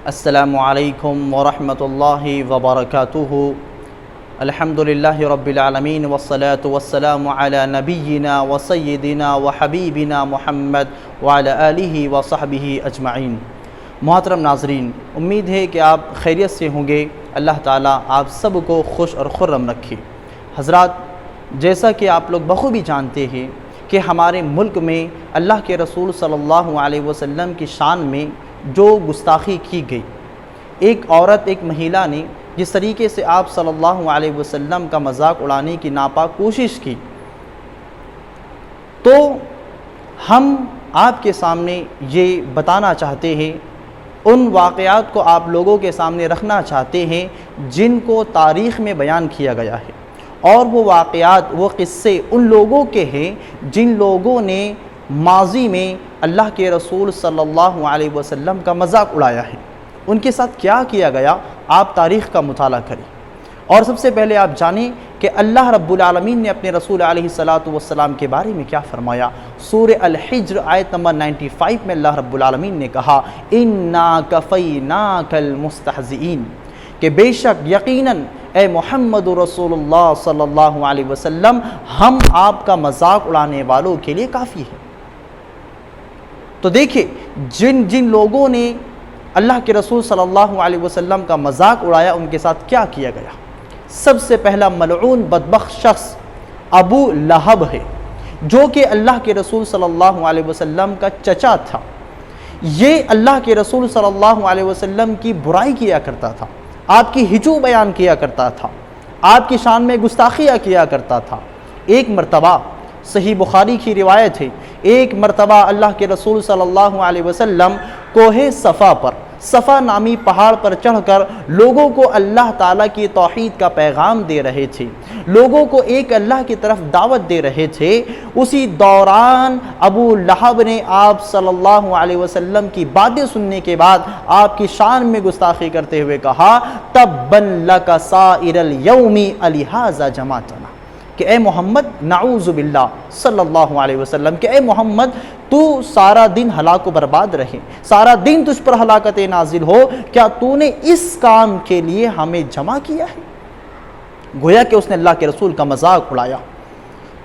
السلام علیکم ورحمۃ اللہ وبرکاتہ۔ الحمدللہ رب العالمین والصلاة والسلام علی نبینا وسیدنا وحبیبنا محمد وعلی آلہ وصحبہ اجمعین۔ محترم ناظرین، امید ہے کہ آپ خیریت سے ہوں گے۔ اللہ تعالیٰ آپ سب کو خوش اور خرم رکھے۔ حضرات، جیسا کہ آپ لوگ بخوبی جانتے ہیں کہ ہمارے ملک میں اللہ کے رسول صلی اللہ علیہ وسلم کی شان میں جو گستاخی کی گئی، ایک عورت، ایک مہیلا نے جس طریقے سے آپ صلی اللہ علیہ وسلم کا مذاق اڑانے کی ناپاک کوشش کی، تو ہم آپ کے سامنے یہ بتانا چاہتے ہیں، ان واقعات کو آپ لوگوں کے سامنے رکھنا چاہتے ہیں جن کو تاریخ میں بیان کیا گیا ہے، اور وہ واقعات، وہ قصے ان لوگوں کے ہیں جن لوگوں نے ماضی میں اللہ کے رسول صلی اللہ علیہ وسلم کا مذاق اڑایا ہے۔ ان کے ساتھ کیا کیا گیا، آپ تاریخ کا مطالعہ کریں۔ اور سب سے پہلے آپ جانیں کہ اللہ رب العالمین نے اپنے رسول علیہ السلام کے بارے میں کیا فرمایا۔ سورہ الحجر آیت نمبر 95 میں اللہ رب العالمین نے کہا، اِنَّا كَفَيْنَاكَ الْمُسْتَهْزِئِينَ، کہ بے شک یقیناً اے محمد رسول اللہ صلی اللہ علیہ وسلم، ہم آپ کا مذاق اڑانے والوں کے لیے کافی ہیں۔ تو دیکھیں، جن لوگوں نے اللہ کے رسول صلی اللہ علیہ وسلم کا مذاق اڑایا، ان کے ساتھ کیا کیا گیا۔ سب سے پہلا ملعون بدبخت شخص ابو لہب ہے، جو کہ اللہ کے رسول صلی اللہ علیہ وسلم کا چچا تھا۔ یہ اللہ کے رسول صلی اللہ علیہ وسلم کی برائی کیا کرتا تھا، آپ کی ہجو بیان کیا کرتا تھا، آپ کی شان میں گستاخیاں کیا کرتا تھا۔ ایک مرتبہ صحیح بخاری کی روایت ہے، ایک مرتبہ اللہ کے رسول صلی اللہ علیہ وسلم کوہ صفا پر، صفا نامی پہاڑ پر چڑھ کر لوگوں کو اللہ تعالیٰ کی توحید کا پیغام دے رہے تھے، لوگوں کو ایک اللہ کی طرف دعوت دے رہے تھے۔ اسی دوران ابو لہب نے آپ صلی اللہ علیہ وسلم کی باتیں سننے کے بعد آپ کی شان میں گستاخی کرتے ہوئے کہا، تبًّا لک سائر الیوم الہذا جمعتنا، کہ اے محمد، نعوذ باللہ صلی اللہ علیہ وسلم، کہ اے محمد، تو سارا دن ہلاک و برباد رہے، سارا دن تجھ پر ہلاکت نازل ہو، کیا تو نے اس کام کے لیے ہمیں جمع کیا ہے؟ گویا کہ اس نے اللہ کے رسول کا مذاق اڑایا۔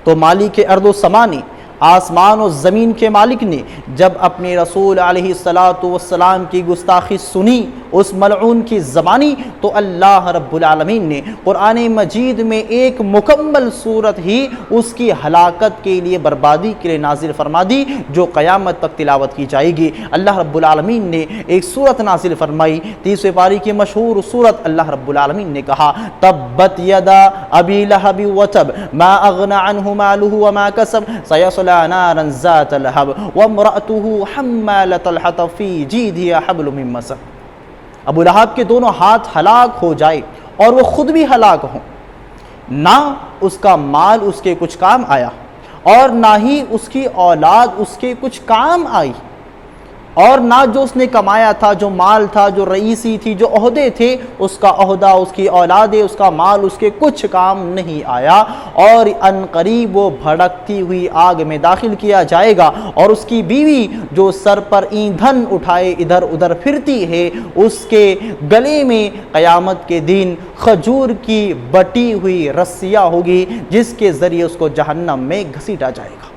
تو مالک ارض و سما نے، آسمان و زمین کے مالک نے، جب اپنے رسول علیہ السلام کی گستاخی سنی اس ملعون کی زبانی، تو اللہ رب العالمین نے قرآن مجید میں ایک مکمل صورت ہی اس کی ہلاکت کے لیے، بربادی کے لیے نازل فرما دی، جو قیامت تک تلاوت کی جائے گی۔ اللہ رب العالمین نے ایک صورت نازل فرمائی، 30ویں پاری کی مشہور صورت۔ اللہ رب العالمین نے کہا، تبت یدا ابی لہب وتب ما اغنى عنہ مالہ وما کسب سیصلی نارا ذات لہب وامرأته حمالۃ الحطب فی جیدہا حبل من مسد۔ ابو لہب کے دونوں ہاتھ ہلاک ہو جائے اور وہ خود بھی ہلاک ہوں، نہ اس کا مال اس کے کچھ کام آیا، اور نہ ہی اس کی اولاد اس کے کچھ کام آئی، اور نہ جو اس نے کمایا تھا، جو مال تھا، جو رئیسی تھی، جو عہدے تھے، اس کا عہدہ، اس کی اولادیں، اس کا مال اس کے کچھ کام نہیں آیا، اور ان قریب وہ بھڑکتی ہوئی آگ میں داخل کیا جائے گا، اور اس کی بیوی جو سر پر ایندھن اٹھائے ادھر ادھر پھرتی ہے، اس کے گلے میں قیامت کے دن کھجور کی بٹی ہوئی رسیاں ہوگی، جس کے ذریعے اس کو جہنم میں گھسیٹا جائے گا۔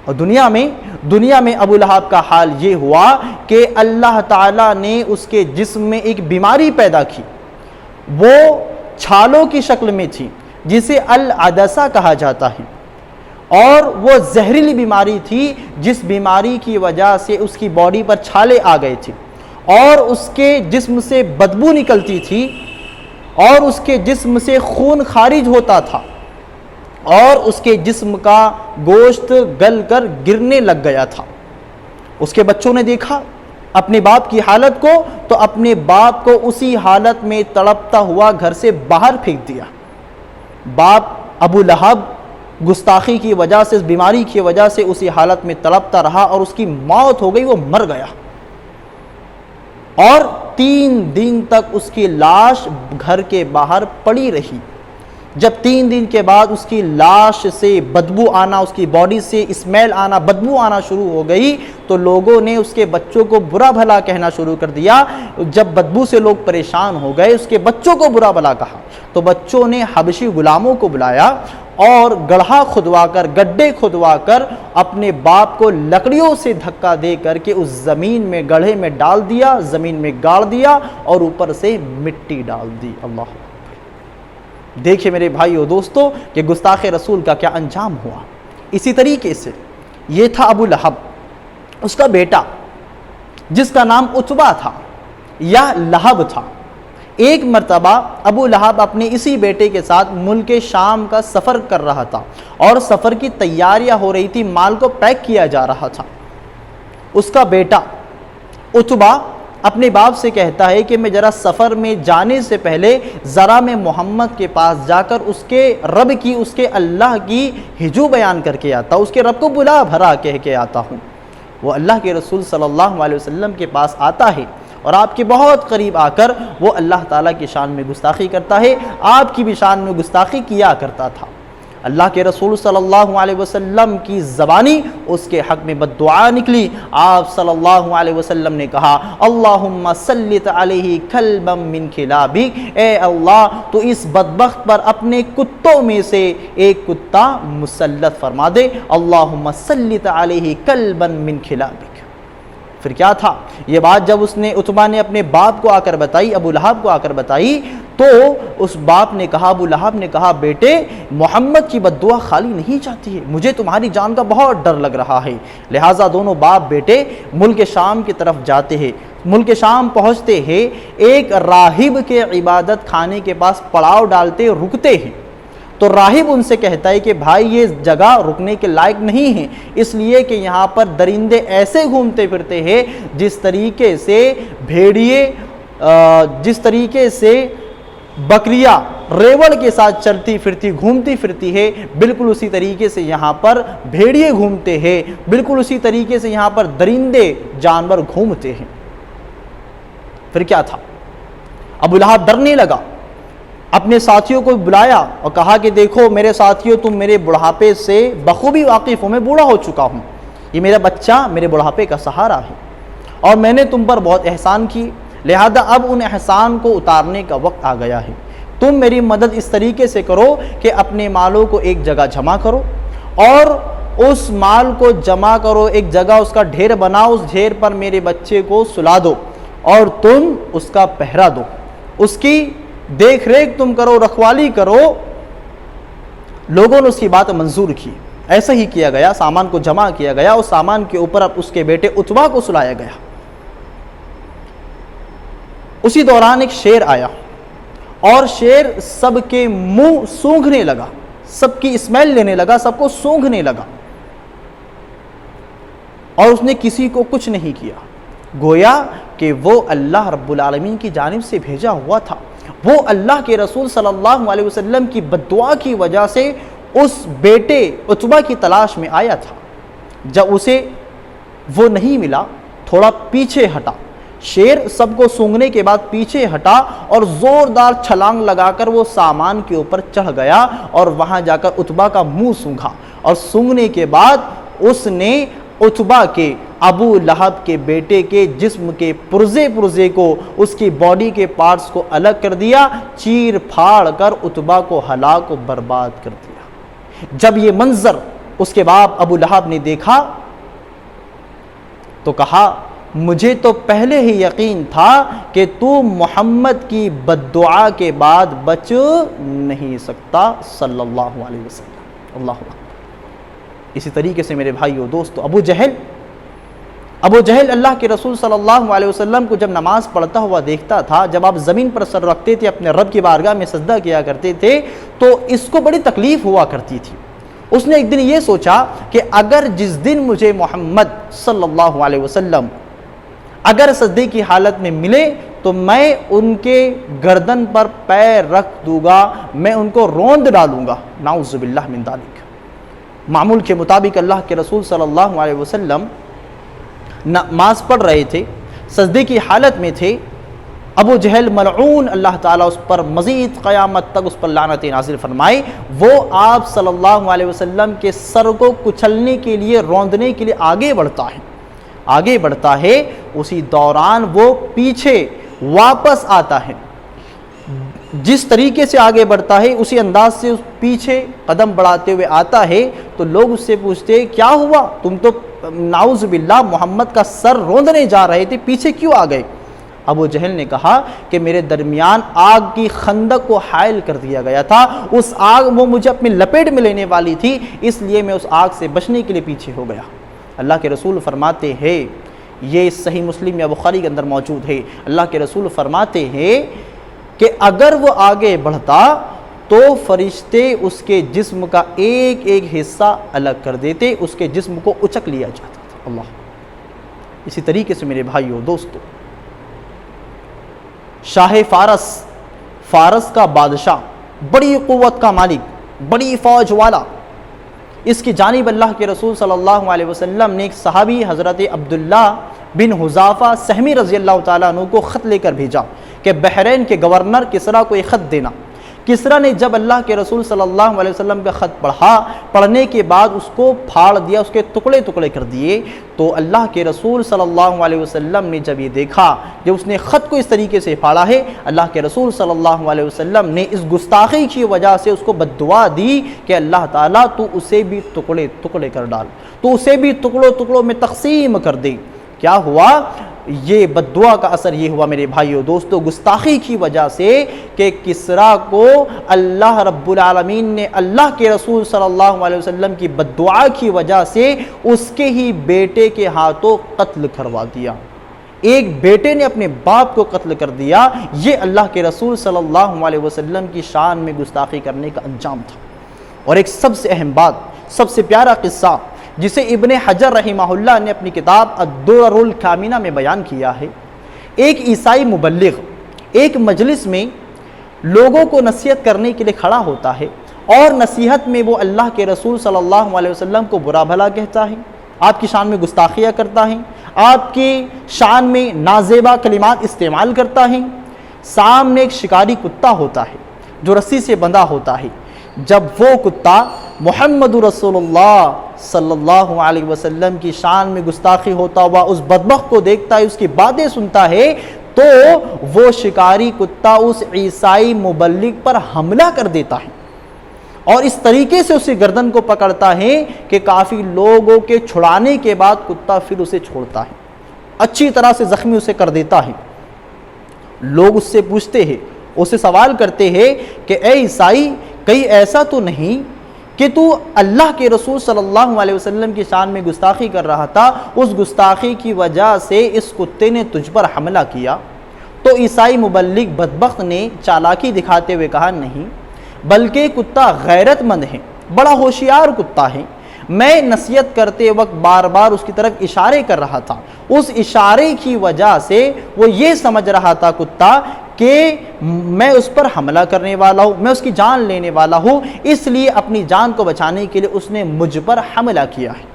اور دنیا میں ابو لہب کا حال یہ ہوا کہ اللہ تعالیٰ نے اس کے جسم میں ایک بیماری پیدا کی، وہ چھالوں کی شکل میں تھی، جسے العدسہ کہا جاتا ہے، اور وہ زہریلی بیماری تھی، جس بیماری کی وجہ سے اس کی باڈی پر چھالے آ گئے تھے، اور اس کے جسم سے بدبو نکلتی تھی، اور اس کے جسم سے خون خارج ہوتا تھا، اور اس کے جسم کا گوشت گل کر گرنے لگ گیا تھا۔ اس کے بچوں نے دیکھا اپنے باپ کی حالت کو، تو اپنے باپ کو اسی حالت میں تڑپتا ہوا گھر سے باہر پھینک دیا۔ باپ ابو لہب گستاخی کی وجہ سے، اس بیماری کی وجہ سے اسی حالت میں تڑپتا رہا، اور اس کی موت ہو گئی، وہ مر گیا، اور 3 دن تک اس کی لاش گھر کے باہر پڑی رہی۔ جب 3 دن کے بعد اس کی لاش سے بدبو آنا، اس کی باڈی سے اسمیل آنا، بدبو آنا شروع ہو گئی، تو لوگوں نے اس کے بچوں کو برا بھلا کہنا شروع کر دیا۔ جب بدبو سے لوگ پریشان ہو گئے، اس کے بچوں کو برا بھلا کہا، تو بچوں نے حبشی غلاموں کو بلایا اور گڑھا کھدوا کر، گڈھے کھدوا کر اپنے باپ کو لکڑیوں سے دھکا دے کر کے اس زمین میں، گڑھے میں ڈال دیا، زمین میں گاڑ دیا اور اوپر سے مٹی ڈال دی۔ اللہ دیکھیں میرے بھائیو دوستو کہ گستاخ رسول کا کیا انجام ہوا۔ اسی طریقے سے یہ تھا ابو لہب، اس کا بیٹا جس کا نام عتبہ تھا یا لہب تھا۔ ایک مرتبہ ابو لہب اپنے اسی بیٹے کے ساتھ ملک شام کا سفر کر رہا تھا اور سفر کی تیاریاں ہو رہی تھی، مال کو پیک کیا جا رہا تھا۔ اس کا بیٹا عتبہ اپنے باپ سے کہتا ہے کہ میں ذرا سفر میں جانے سے پہلے ذرا میں محمد کے پاس جا کر اس کے رب کی، اس کے اللہ کی ہجو بیان کر کے آتا ہوں، اس کے رب کو بلا بھرا کہہ کے آتا ہوں۔ وہ اللہ کے رسول صلی اللہ علیہ وسلم کے پاس آتا ہے اور آپ کے بہت قریب آ کر وہ اللہ تعالیٰ کی شان میں گستاخی کرتا ہے، آپ کی بھی شان میں گستاخی کیا کرتا تھا۔ اللہ کے رسول صلی اللہ علیہ وسلم کی زبانی اس کے حق میں بد دعا نکلی۔ آپ صلی اللہ علیہ وسلم نے کہا اللہم سلط علیہ کلبا من کلابک، اے اللہ تو اس بدبخت پر اپنے کتوں میں سے ایک کتا مسلط فرما دے، اللہم سلط علیہ کلبا من کلابک۔ پھر کیا تھا یہ بات جب اس نے عتبہ نے اپنے باپ کو آ کر بتائی، ابو لہب کو آ کر بتائی، تو اس باپ نے کہا، ابو لہب نے کہا بیٹے محمد کی بد دعا خالی نہیں جاتی ہے، مجھے تمہاری جان کا بہت ڈر لگ رہا ہے۔ لہٰذا دونوں باپ بیٹے ملک شام کی طرف جاتے ہیں۔ ملک شام پہنچتے ہیں، ایک راہب کے عبادت خانے کے پاس پڑاؤ ڈالتے رکتے ہیں۔ تو راہب ان سے کہتا ہے کہ بھائی یہ جگہ رکنے کے لائق نہیں ہے، اس لیے کہ یہاں پر درندے ایسے گھومتے پھرتے ہیں جس طریقے سے بھیڑیے، جس طریقے سے بکریاں ریوڑ کے ساتھ چلتی پھرتی گھومتی پھرتی ہے، بالکل اسی طریقے سے یہاں پر بھیڑیے گھومتے ہیں، بالکل اسی طریقے سے یہاں پر درندے جانور گھومتے ہیں۔ پھر کیا تھا، ابو لہب ڈرنے لگا، اپنے ساتھیوں کو بلایا اور کہا کہ دیکھو میرے ساتھیوں، تم میرے بڑھاپے سے بخوبی واقف ہو، میں بوڑھا ہو چکا ہوں، یہ میرا بچہ میرے بڑھاپے کا سہارا ہے اور میں نے تم پر بہت احسان کی، لہذا اب ان احسان کو اتارنے کا وقت آ گیا ہے۔ تم میری مدد اس طریقے سے کرو کہ اپنے مالوں کو ایک جگہ جمع کرو اور اس مال کو جمع کرو، ایک جگہ اس کا ڈھیر بناؤ، اس ڈھیر پر میرے بچے کو سلا دو اور تم اس کا پہرا دو، اس کی دیکھ ریکھ تم کرو، رکھوالی کرو۔ لوگوں نے اس کی بات منظور کی، ایسا ہی کیا گیا، سامان کو جمع کیا گیا، اس سامان کے اوپر اب اس کے بیٹے عتبہ کو سلایا گیا۔ اسی دوران ایک شیر آیا اور شیر سب کے منہ سونگھنے لگا، سب کی اسمیل لینے لگا، سب کو سونگھنے لگا اور اس نے کسی کو کچھ نہیں کیا، گویا کہ وہ اللہ رب العالمین کی جانب سے بھیجا ہوا تھا۔ وہ اللہ کے رسول صلی اللہ علیہ وسلم کی بد دعا کی وجہ سے اس بیٹے عتبہ کی تلاش میں آیا تھا۔ جب اسے وہ نہیں ملا، تھوڑا پیچھے ہٹا، شیر سب کو سونگنے کے بعد پیچھے ہٹا اور زوردار چھلانگ لگا کر وہ سامان کے اوپر چڑھ گیا اور وہاں جا کر عتبہ کا منہ سونگھا، اور سونگنے کے بعد اس نے عتبہ کے، ابو لہب کے بیٹے کے جسم کے پرزے کو، اس کی باڈی کے پارٹس کو الگ کر دیا، چیر پھاڑ کر عتبہ کو ہلاک و برباد کر دیا۔ جب یہ منظر اس کے باپ ابو لہب نے دیکھا تو کہا مجھے تو پہلے ہی یقین تھا کہ تو محمد کی بد دعا کے بعد بچ نہیں سکتا صلی اللہ علیہ وسلم۔ اللہ اکبر۔ اسی طریقے سے میرے بھائیو دوستو، ابو جہل اللہ کے رسول صلی اللہ علیہ وسلم کو جب نماز پڑھتا ہوا دیکھتا تھا، جب آپ زمین پر سر رکھتے تھے، اپنے رب کی بارگاہ میں سجدہ کیا کرتے تھے، تو اس کو بڑی تکلیف ہوا کرتی تھی۔ اس نے ایک دن یہ سوچا کہ اگر جس دن مجھے محمد صلی اللہ علیہ وسلم اگر سجدے کی حالت میں ملے تو میں ان کے گردن پر پیر رکھ دوں گا، میں ان کو روند ڈالوں گا، نعوذ باللہ من ذالک۔ معمول کے مطابق اللہ کے رسول صلی اللہ علیہ وسلم نماز پڑھ رہے تھے، سجدے کی حالت میں تھے۔ ابو جہل ملعون، اللہ تعالیٰ اس پر مزید قیامت تک اس پر لعنت نازل فرمائے، وہ آپ صلی اللہ علیہ وسلم کے سر کو کچلنے کے لیے، روندنے کے لیے آگے بڑھتا ہے۔ آگے بڑھتا ہے اسی دوران وہ پیچھے واپس آتا ہے، جس طریقے سے آگے بڑھتا ہے اسی انداز سے اس پیچھے قدم بڑھاتے ہوئے آتا ہے، تو لوگ اس سے پوچھتے کیا ہوا، تم تو نعوذ باللہ محمد کا سر روندنے جا رہے تھے، پیچھے کیوں آ گئے؟ ابو جہل نے کہا کہ میرے درمیان آگ کی خندق کو حائل کر دیا گیا تھا، اس آگ وہ مجھے اپنی لپیٹ میں لینے والی تھی، اس لیے میں اس آگ سے بچنے کے لیے پیچھے ہو گیا۔ اللہ کے رسول فرماتے ہیں، یہ صحیح مسلم یا بخاری کے اندر موجود ہے، اللہ کے رسول فرماتے ہیں کہ اگر وہ آگے بڑھتا تو فرشتے اس کے جسم کا ایک ایک حصہ الگ کر دیتے، اس کے جسم کو اچک لیا جاتا تھا۔ اللہ، اسی طریقے سے میرے بھائیوں دوستو، شاہ فارس کا بادشاہ، بڑی قوت کا مالک، بڑی فوج والا، اس کی جانب اللہ کے رسول صلی اللہ علیہ وسلم نے ایک صحابی حضرت عبداللہ بن حذافہ سہمی رضی اللہ تعالیٰ عنہ کو خط لے کر بھیجا کہ بحرین کے گورنر کسریٰ کو ایک خط دینا۔ کسریٰ نے جب اللہ کے رسول صلی اللہ علیہ وسلم کا خط پڑھا، پڑھنے کے بعد اس کو پھاڑ دیا، اس کے ٹکڑے ٹکڑے کر دیے، تو اللہ کے رسول صلی اللہ علیہ وسلم نے جب یہ دیکھا، جب اس نے خط کو اس طریقے سے پھاڑا ہے، اللہ کے رسول صلی اللہ علیہ وسلم نے اس گستاخی کی وجہ سے اس کو بد دعا دی کہ اللہ تعالیٰ تو اسے بھی ٹکڑے ٹکڑے کر ڈال، تو اسے بھی ٹکڑوں ٹکڑوں میں تقسیم کر دے۔ کیا ہوا؟ یہ بد دعا کا اثر یہ ہوا میرے بھائیو دوستو، گستاخی کی وجہ سے کہ کسریٰ کو اللہ رب العالمین نے اللہ کے رسول صلی اللہ علیہ وسلم کی بد دعا کی وجہ سے اس کے ہی بیٹے کے ہاتھوں قتل کروا دیا۔ ایک بیٹے نے اپنے باپ کو قتل کر دیا، یہ اللہ کے رسول صلی اللہ علیہ وسلم کی شان میں گستاخی کرنے کا انجام تھا۔ اور ایک سب سے اہم بات، سب سے پیارا قصہ جسے ابن حجر رحمہ اللہ نے اپنی کتاب الدرر الکامنہ میں بیان کیا ہے، ایک عیسائی مبلغ ایک مجلس میں لوگوں کو نصیحت کرنے کے لیے کھڑا ہوتا ہے، اور نصیحت میں وہ اللہ کے رسول صلی اللہ علیہ وسلم کو برا بھلا کہتا ہے، آپ کی شان میں گستاخیاں کرتا ہے، آپ کی شان میں نازیبا کلمات استعمال کرتا ہے۔ سامنے ایک شکاری کتا ہوتا ہے جو رسی سے بندھا ہوتا ہے، جب وہ کتا محمد رسول اللہ صلی اللہ علیہ وسلم کی شان میں گستاخی ہوتا ہوا اس بدبخت کو دیکھتا ہے، اس کی باتیں سنتا ہے، تو وہ شکاری کتا اس عیسائی مبلغ پر حملہ کر دیتا ہے، اور اس طریقے سے اسی گردن کو پکڑتا ہے کہ کافی لوگوں کے چھڑانے کے بعد کتا پھر اسے چھوڑتا ہے، اچھی طرح سے زخمی اسے کر دیتا ہے۔ لوگ اس سے پوچھتے ہیں، اسے سوال کرتے ہیں کہ اے عیسائی، کہیں ایسا تو نہیں کہ تو اللہ کے رسول صلی اللہ علیہ وسلم کی شان میں گستاخی کر رہا تھا، اس گستاخی کی وجہ سے اس کتے نے تجھ پر حملہ کیا؟ تو عیسائی مبلغ بدبخت نے چالاکی دکھاتے ہوئے کہا نہیں، بلکہ کتا غیرت مند ہے، بڑا ہوشیار کتا ہے، میں نصیحت کرتے وقت بار بار اس کی طرف اشارے کر رہا تھا، اس اشارے کی وجہ سے وہ یہ سمجھ رہا تھا کتا کہ میں اس پر حملہ کرنے والا ہوں، میں اس کی جان لینے والا ہوں، اس لیے اپنی جان کو بچانے کے لیے اس نے مجھ پر حملہ کیا ہے۔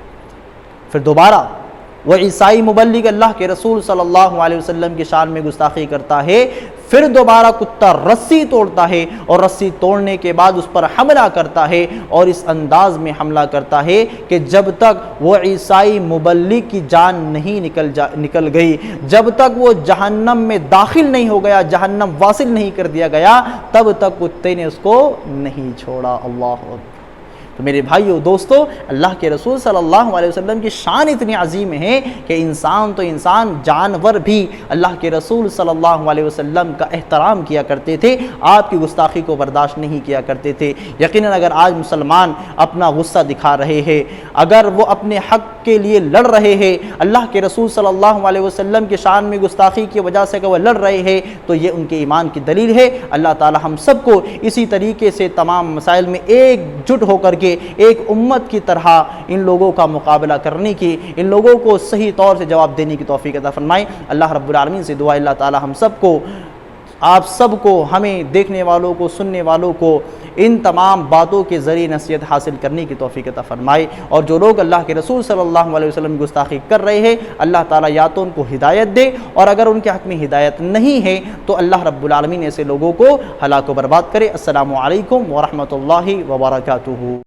پھر دوبارہ وہ عیسائی مبلغ اللہ کے رسول صلی اللہ علیہ وسلم کی شان میں گستاخی کرتا ہے، پھر دوبارہ کتا رسی توڑتا ہے، اور رسی توڑنے کے بعد اس پر حملہ کرتا ہے، اور اس انداز میں حملہ کرتا ہے کہ جب تک وہ عیسائی مبلغ کی جان نہیں نکل گئی، جب تک وہ جہنم میں داخل نہیں ہو گیا، جہنم واصل نہیں کر دیا گیا، تب تک کتے نے اس کو نہیں چھوڑا۔ اللہ اکبر۔ تو میرے بھائیو دوستو، اللہ کے رسول صلی اللہ علیہ وسلم کی شان اتنی عظیم ہے کہ انسان تو انسان، جانور بھی اللہ کے رسول صلی اللہ علیہ وسلم کا احترام کیا کرتے تھے، آپ کی گستاخی کو برداشت نہیں کیا کرتے تھے۔ یقیناً اگر آج مسلمان اپنا غصہ دکھا رہے ہیں، اگر وہ اپنے حق کے لیے لڑ رہے ہیں، اللہ کے رسول صلی اللہ علیہ وسلم کی شان میں گستاخی کی وجہ سے کہ وہ لڑ رہے ہیں، تو یہ ان کے ایمان کی دلیل ہے۔ اللہ تعالی ہم سب کو اسی طریقے سے تمام مسائل میں ایک جٹ ہو کر کے ایک امت کی طرح ان لوگوں کا مقابلہ کرنے کی، ان لوگوں کو صحیح طور سے جواب دینے کی توفیق عطا فرمائے۔ اللہ رب العالمین سے دعا اللہ تعالی ہم سب کو، آپ سب کو، ہمیں دیکھنے والوں کو، سننے والوں کو ان تمام باتوں کے ذریعے نصیحت حاصل کرنے کی توفیق عطا فرمائے، اور جو لوگ اللہ کے رسول صلی اللہ علیہ وسلم کی گستاخی کر رہے ہیں، اللہ تعالیٰ یا تو ان کو ہدایت دے، اور اگر ان کے حق میں ہدایت نہیں ہے تو اللہ رب العالمین ایسے لوگوں کو ہلاک و برباد کرے۔ السلام علیکم ورحمۃ اللہ وبرکاتہ۔